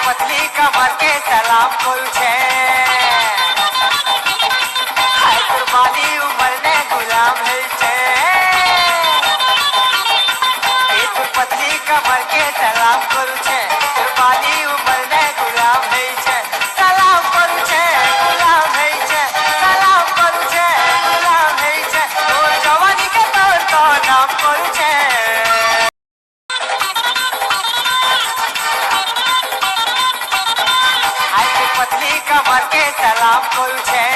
पतली कमर के सलाम करू छे हाय कुर्बानी उमर ने गुलाम है छे ये पतली कमर के सलाम करू छे कुर्बानी उमर ने गुलाम है छे सलाम करू छे गुलाम है छे सलाम करू छे गुलाम है छे तोर जवानी के तोर तो नाम करू छे पतली कमर के सलाम करू छे